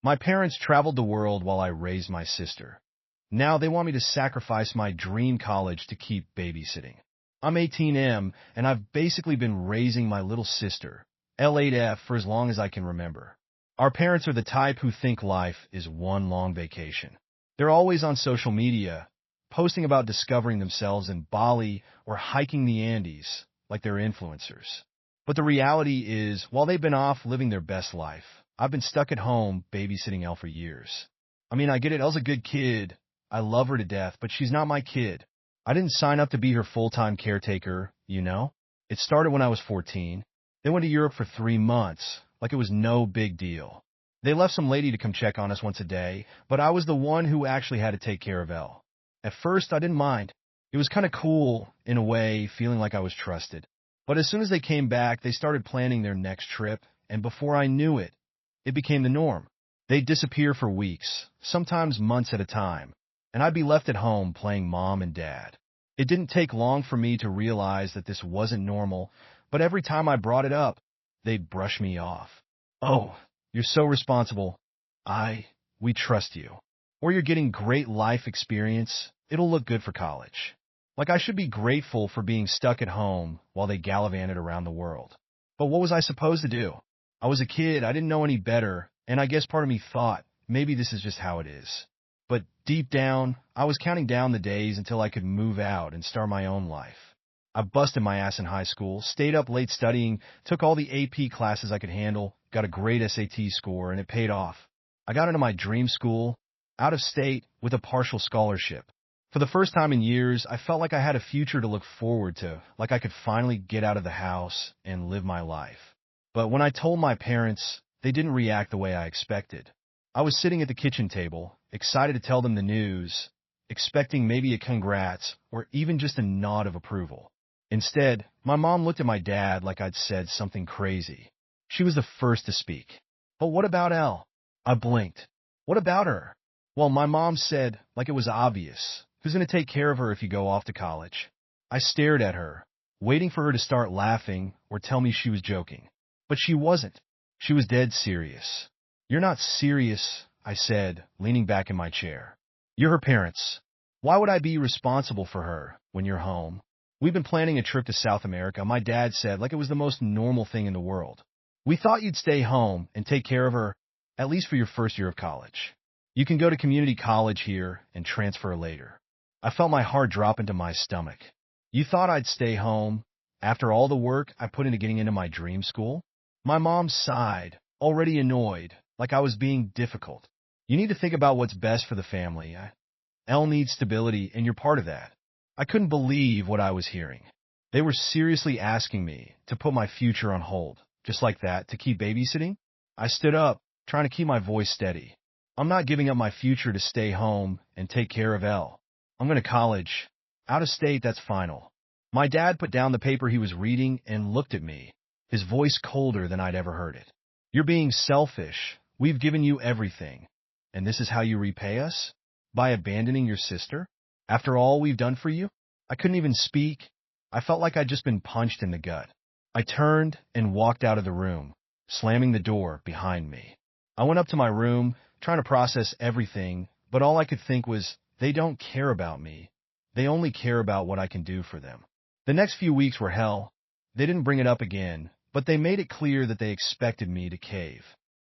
My parents traveled the world while I raised my sister. Now they want me to sacrifice my dream college to keep babysitting. I'm 18M, and I've basically been raising my little sister, L8F, for as long as I can remember. Our parents are the type who think life is one long vacation. They're always on social media, posting about discovering themselves in Bali or hiking the Andes, like they're influencers. But the reality is, while they've been off living their best life, I've been stuck at home babysitting Elle for years. I mean, I get it, Elle's a good kid. I love her to death, but she's not my kid. I didn't sign up to be her full-time caretaker, you know? It started when I was 14. They went to Europe for 3 months, like it was no big deal. They left some lady to come check on us once a day, but I was the one who actually had to take care of Elle. At first, I didn't mind. It was kind of cool, in a way, feeling like I was trusted. But as soon as they came back, they started planning their next trip, and before I knew it, it became the norm. They'd disappear for weeks, sometimes months at a time, and I'd be left at home playing mom and dad. It didn't take long for me to realize that this wasn't normal, but every time I brought it up, they'd brush me off. Oh, you're so responsible. We trust you. Or you're getting great life experience. It'll look good for college. Like I should be grateful for being stuck at home while they gallivanted around the world. But what was I supposed to do? I was a kid, I didn't know any better, and I guess part of me thought, maybe this is just how it is. But deep down, I was counting down the days until I could move out and start my own life. I busted my ass in high school, stayed up late studying, took all the AP classes I could handle, got a great SAT score, and it paid off. I got into my dream school, out of state, with a partial scholarship. For the first time in years, I felt like I had a future to look forward to, like I could finally get out of the house and live my life. But when I told my parents, they didn't react the way I expected. I was sitting at the kitchen table, excited to tell them the news, expecting maybe a congrats or even just a nod of approval. Instead, my mom looked at my dad like I'd said something crazy. She was the first to speak. But what about Elle? I blinked. What about her? Well, my mom said, like it was obvious, who's going to take care of her if you go off to college? I stared at her, waiting for her to start laughing or tell me she was joking. But she wasn't. She was dead serious. You're not serious, I said, leaning back in my chair. You're her parents. Why would I be responsible for her when you're home? We've been planning a trip to South America, my dad said, like it was the most normal thing in the world. We thought you'd stay home and take care of her, at least for your first year of college. You can go to community college here and transfer later. I felt my heart drop into my stomach. You thought I'd stay home after all the work I put into getting into my dream school? My mom sighed, already annoyed, like I was being difficult. You need to think about what's best for the family. Elle needs stability, and you're part of that. I couldn't believe what I was hearing. They were seriously asking me to put my future on hold, just like that, to keep babysitting? I stood up, trying to keep my voice steady. I'm not giving up my future to stay home and take care of Elle. I'm going to college. Out of state, that's final. My dad put down the paper he was reading and looked at me, his voice colder than I'd ever heard it. You're being selfish. We've given you everything. And this is how you repay us? By abandoning your sister? After all we've done for you? I couldn't even speak. I felt like I'd just been punched in the gut. I turned and walked out of the room, slamming the door behind me. I went up to my room, trying to process everything, but all I could think was, they don't care about me. They only care about what I can do for them. The next few weeks were hell. They didn't bring it up again, but they made it clear that they expected me to cave.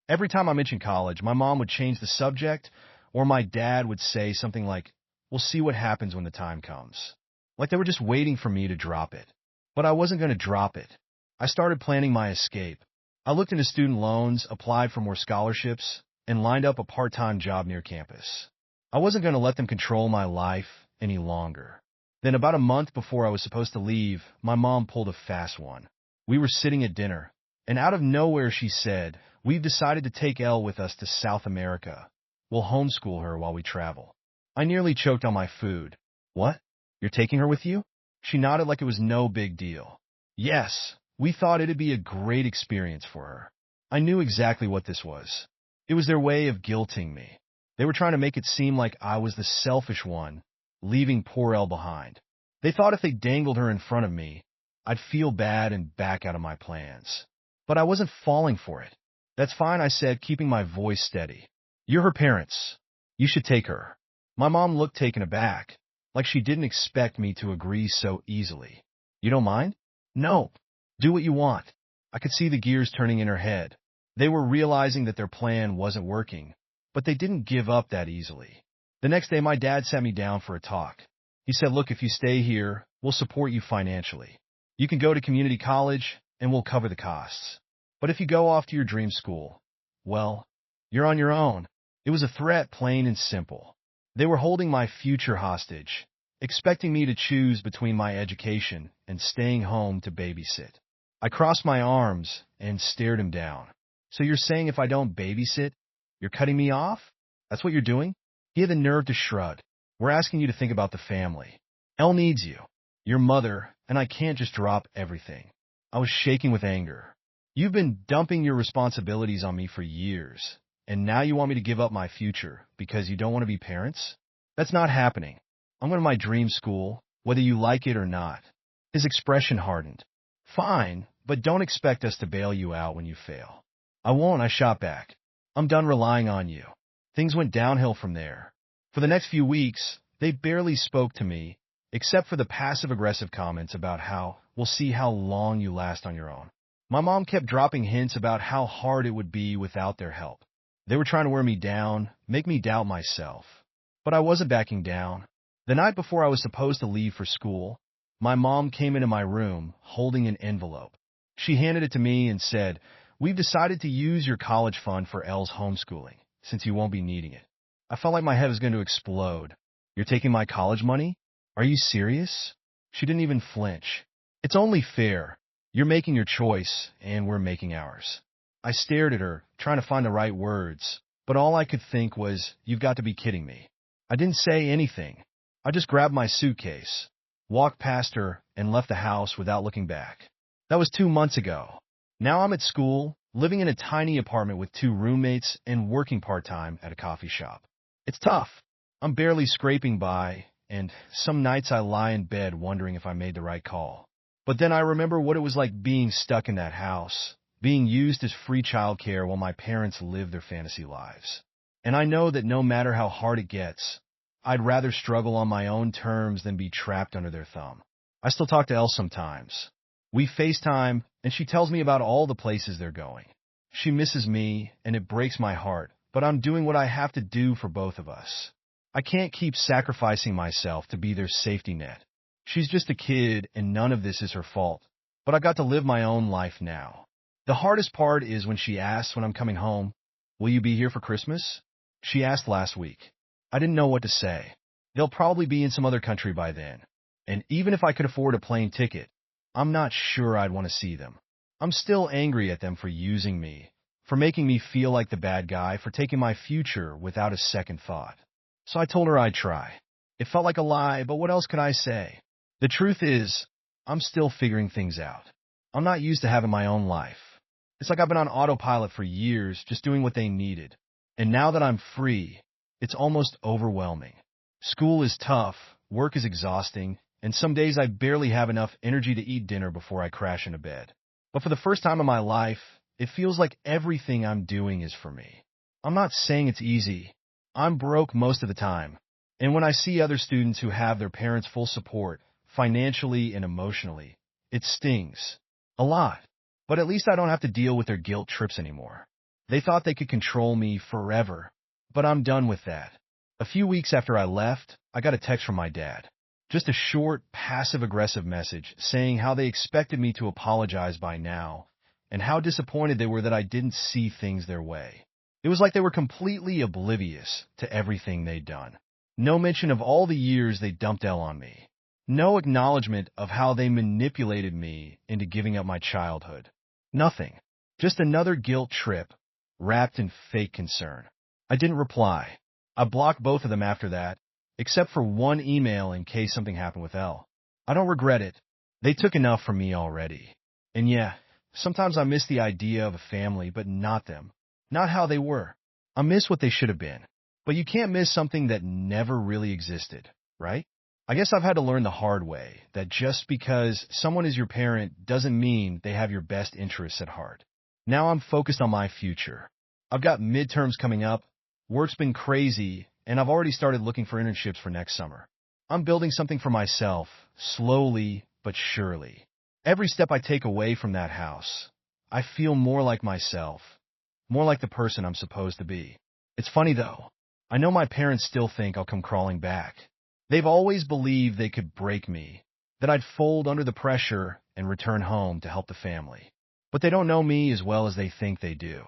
Every time I mentioned college, my mom would change the subject, or my dad would say something like, we'll see what happens when the time comes. Like they were just waiting for me to drop it. But I wasn't going to drop it. I started planning my escape. I looked into student loans, applied for more scholarships, and lined up a part-time job near campus. I wasn't going to let them control my life any longer. Then about a month before I was supposed to leave, my mom pulled a fast one. We were sitting at dinner, and out of nowhere she said, we've decided to take Elle with us to South America. We'll homeschool her while we travel. I nearly choked on my food. What? You're taking her with you? She nodded like it was no big deal. Yes, we thought it'd be a great experience for her. I knew exactly what this was. It was their way of guilting me. They were trying to make it seem like I was the selfish one, leaving poor Elle behind. They thought if they dangled her in front of me, I'd feel bad and back out of my plans. But I wasn't falling for it. That's fine, I said, keeping my voice steady. You're her parents. You should take her. My mom looked taken aback, like she didn't expect me to agree so easily. You don't mind? No. Do what you want. I could see the gears turning in her head. They were realizing that their plan wasn't working, but they didn't give up that easily. The next day, my dad sat me down for a talk. He said, look, if you stay here, we'll support you financially. You can go to community college, and we'll cover the costs. But if you go off to your dream school, well, you're on your own. It was a threat, plain and simple. They were holding my future hostage, expecting me to choose between my education and staying home to babysit. I crossed my arms and stared him down. So you're saying if I don't babysit, you're cutting me off? That's what you're doing? He had the nerve to shrug. We're asking you to think about the family. Elle needs you, your mother, and I can't just drop everything. I was shaking with anger. You've been dumping your responsibilities on me for years, and now you want me to give up my future because you don't want to be parents? That's not happening. I'm going to my dream school, whether you like it or not. His expression hardened. Fine, but don't expect us to bail you out when you fail. I won't, I shot back. I'm done relying on you. Things went downhill from there. For the next few weeks, they barely spoke to me, except for the passive-aggressive comments about how we'll see how long you last on your own. My mom kept dropping hints about how hard it would be without their help. They were trying to wear me down, make me doubt myself. But I wasn't backing down. The night before I was supposed to leave for school, my mom came into my room holding an envelope. She handed it to me and said, we've decided to use your college fund for Elle's homeschooling, since you won't be needing it. I felt like my head was going to explode. You're taking my college money? Are you serious? She didn't even flinch. It's only fair. You're making your choice, and we're making ours. I stared at her, trying to find the right words, but all I could think was, you've got to be kidding me. I didn't say anything. I just grabbed my suitcase, walked past her, and left the house without looking back. That was 2 months ago. Now I'm at school, living in a tiny apartment with 2 roommates and working part-time at a coffee shop. It's tough. I'm barely scraping by, and some nights I lie in bed wondering if I made the right call. But then I remember what it was like being stuck in that house, being used as free childcare while my parents live their fantasy lives. And I know that no matter how hard it gets, I'd rather struggle on my own terms than be trapped under their thumb. I still talk to Elle sometimes. We FaceTime, and she tells me about all the places they're going. She misses me, and it breaks my heart, but I'm doing what I have to do for both of us. I can't keep sacrificing myself to be their safety net. She's just a kid, and none of this is her fault. But I got to live my own life now. The hardest part is when she asks when I'm coming home, will you be here for Christmas? She asked last week. I didn't know what to say. They'll probably be in some other country by then. And even if I could afford a plane ticket, I'm not sure I'd want to see them. I'm still angry at them for using me, for making me feel like the bad guy, for taking my future without a second thought. So I told her I'd try. It felt like a lie, but what else could I say? The truth is, I'm still figuring things out. I'm not used to having my own life. It's like I've been on autopilot for years, just doing what they needed. And now that I'm free, it's almost overwhelming. School is tough, work is exhausting, and some days I barely have enough energy to eat dinner before I crash into bed. But for the first time in my life, it feels like everything I'm doing is for me. I'm not saying it's easy. I'm broke most of the time. And when I see other students who have their parents' full support, financially and emotionally, it stings. A lot. But at least I don't have to deal with their guilt trips anymore. They thought they could control me forever, but I'm done with that. A few weeks after I left, I got a text from my dad. Just a short, passive-aggressive message saying how they expected me to apologize by now, and how disappointed they were that I didn't see things their way. It was like they were completely oblivious to everything they'd done. No mention of all the years they dumped Elle on me. No acknowledgement of how they manipulated me into giving up my childhood. Nothing. Just another guilt trip, wrapped in fake concern. I didn't reply. I blocked both of them after that, except for one email in case something happened with Elle. I don't regret it. They took enough from me already. And yeah, sometimes I miss the idea of a family, but not them. Not how they were. I miss what they should have been. But you can't miss something that never really existed, right? I guess I've had to learn the hard way that just because someone is your parent doesn't mean they have your best interests at heart. Now I'm focused on my future. I've got midterms coming up, Work's been crazy, and I've already started looking for internships for next summer. I'm building something for myself, slowly but surely. Every step I take away from that house, I feel more like myself, more like the person I'm supposed to be. It's funny though. I know my parents still think I'll come crawling back. They've always believed they could break me, that I'd fold under the pressure and return home to help the family. But they don't know me as well as they think they do.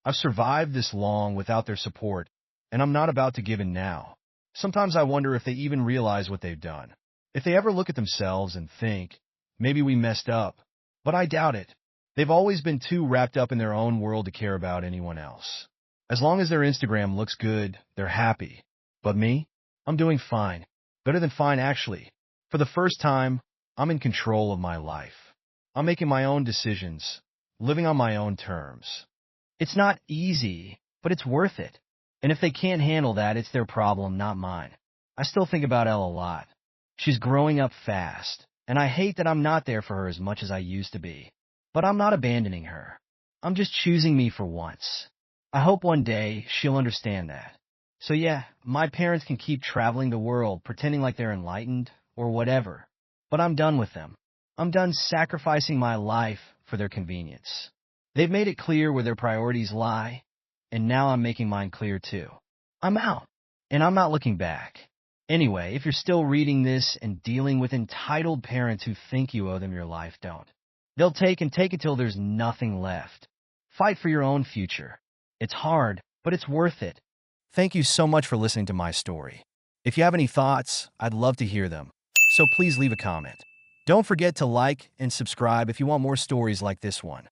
I've survived this long without their support, and I'm not about to give in now. Sometimes I wonder if they even realize what they've done. If they ever look at themselves and think, maybe we messed up. But I doubt it. They've always been too wrapped up in their own world to care about anyone else. As long as their Instagram looks good, they're happy. But me? I'm doing fine. Better than fine, actually. For the first time, I'm in control of my life. I'm making my own decisions, living on my own terms. It's not easy, but it's worth it. And if they can't handle that, it's their problem, not mine. I still think about Elle a lot. She's growing up fast, and I hate that I'm not there for her as much as I used to be. But I'm not abandoning her. I'm just choosing me for once. I hope one day she'll understand that. So yeah, my parents can keep traveling the world, pretending like they're enlightened, or whatever. But I'm done with them. I'm done sacrificing my life for their convenience. They've made it clear where their priorities lie, and now I'm making mine clear too. I'm out, and I'm not looking back. Anyway, if you're still reading this and dealing with entitled parents who think you owe them your life, don't. They'll take and take until there's nothing left. Fight for your own future. It's hard, but it's worth it. Thank you so much for listening to my story. If you have any thoughts, I'd love to hear them. So please leave a comment. Don't forget to like and subscribe if you want more stories like this one.